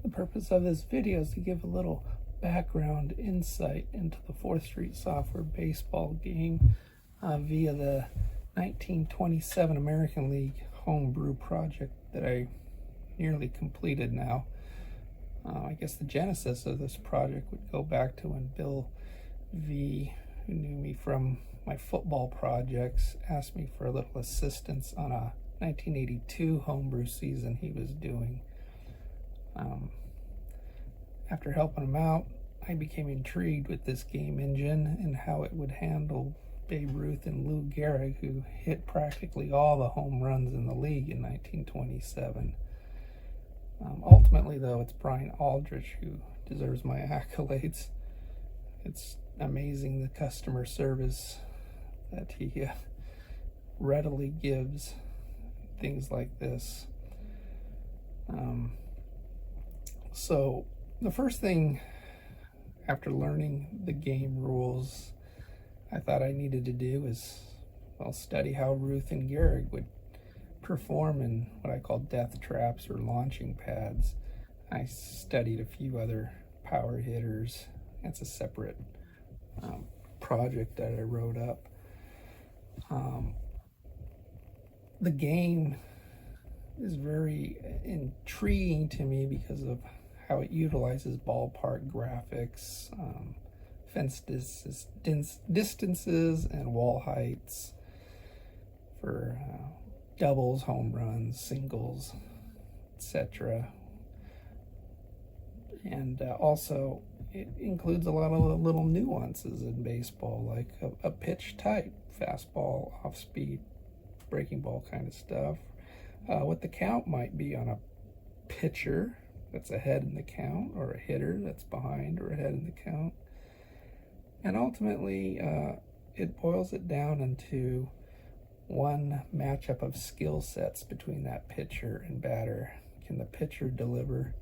The purpose of this video is to give a little background insight into the 4th Street Software baseball game via the 1927 American League homebrew project that I nearly completed now. I guess the genesis of this project would go back to when Bill V, who knew me from my football projects, asked me for a little assistance on a 1982 homebrew season he was doing. After helping him out, I became intrigued with this game engine and how it would handle Babe Ruth and Lou Gehrig, who hit practically all the home runs in the league in 1927. Ultimately, though, it's Brian Aldrich who deserves my accolades. It's amazing the customer service that he readily gives things like this. So the first thing after learning the game rules I thought I needed to do is, well, study how Ruth and Gehrig would perform in what I call death traps or launching pads. I studied a few other power hitters. That's a separate project that I wrote up. The game is very intriguing to me because of how it utilizes ballpark graphics, fence distances, and wall heights for doubles, home runs, singles, etc. And also it includes a lot of little nuances in baseball, like a pitch type, fastball, off speed, breaking ball kind of stuff, what the count might be on a pitcher that's ahead in the count, or a hitter that's behind or ahead in the count. And ultimately, it boils it down into one matchup of skill sets between that pitcher and batter. Can the pitcher deliver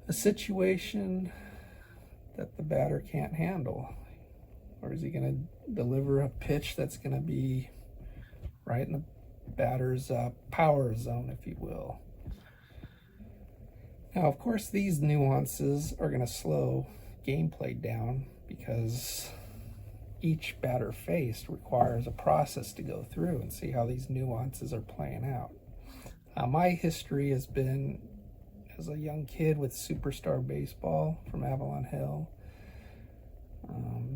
a situation that the batter can't handle? Or is he going to deliver a pitch that's going to be right in the batter's power zone, if you will? Now, of course, these nuances are going to slow gameplay down because each batter faced requires a process to go through and see how these nuances are playing out. My history has been as a young kid with Superstar Baseball from Avalon Hill.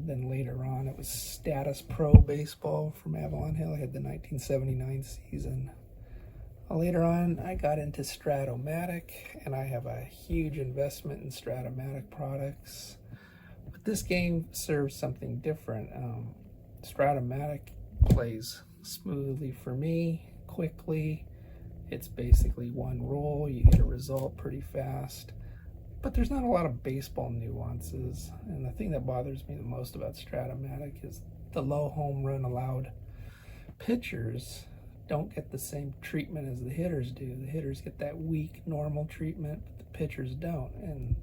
Then later on, it was Status Pro Baseball from Avalon Hill. I had the 1979 season. Later on, I got into Stratomatic, and I have a huge investment in Stratomatic products. But this game serves something different. Stratomatic plays smoothly for me, quickly. It's basically one roll. You get a result pretty fast. But there's not a lot of baseball nuances. And the thing that bothers me the most about Stratomatic is the low home run allowed pitchers don't get the same treatment as the hitters do. The hitters get that weak, normal treatment, but the pitchers don't. And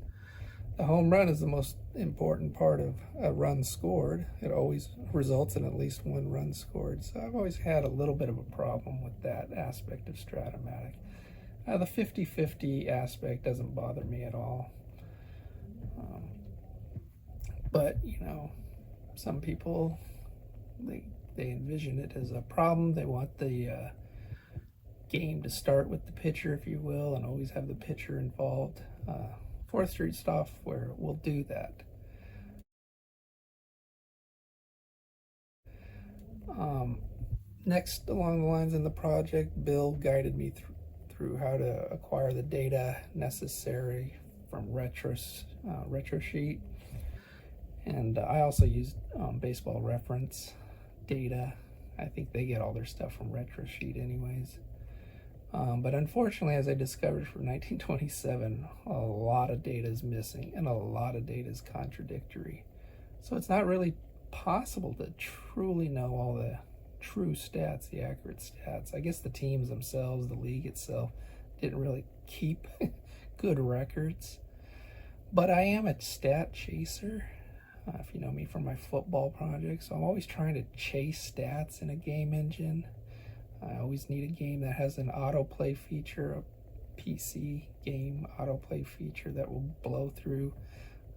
the home run is the most important part of a run scored. It always results in at least one run scored. So I've always had a little bit of a problem with that aspect of Stratomatic. The 50-50 aspect doesn't bother me at all. But, you know, some people, they envision it as a problem. They want the game to start with the pitcher, if you will, and always have the pitcher involved. 4th Street Software will do that. Next, along the lines in the project, Bill guided me through how to acquire the data necessary from Retrosheet. And I also used baseball reference data. I think they get all their stuff from Retrosheet anyways. But unfortunately, as I discovered from 1927, a lot of data is missing and a lot of data is contradictory. So it's not really possible to truly know all the true stats, the accurate stats. I guess the teams themselves, the league itself, didn't really keep good records. But I am a stat chaser. If you know me from my football projects, so I'm always trying to chase stats in a game engine. I always need a game that has an autoplay feature, a PC game autoplay feature that will blow through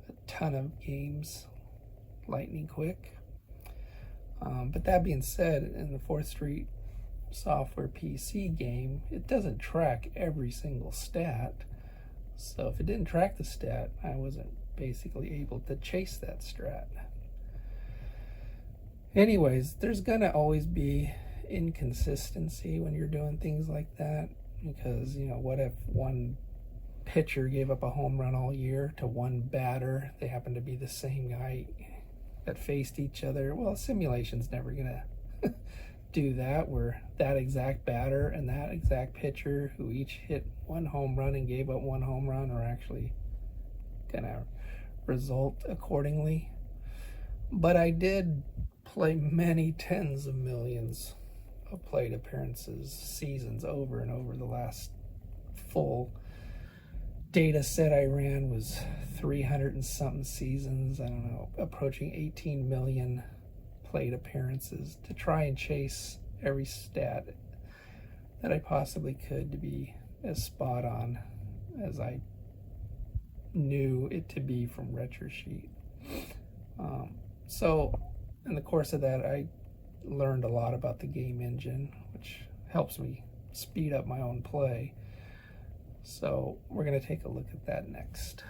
a ton of games lightning quick. But that being said, in the 4th Street software PC game, it doesn't track every single stat. So if it didn't track the stat, I wasn't basically able to chase that strat. Anyways, there's gonna always be inconsistency when you're doing things like that, because, you know, what if one pitcher gave up a home run all year to one batter? They happen to be the same guy that faced each other. Well, simulation's never gonna do that, where that exact batter and that exact pitcher who each hit one home run and gave up one home run are actually gonna result accordingly. But I did play many tens of millions of plate appearances, seasons over and over. The last full data set I ran was 300 and something seasons, I don't know, approaching 18 million plate appearances, to try and chase every stat that I possibly could to be as spot on as I knew it to be from Retrosheet. So in the course of that, I learned a lot about the game engine, which helps me speed up my own play. So we're going to take a look at that next.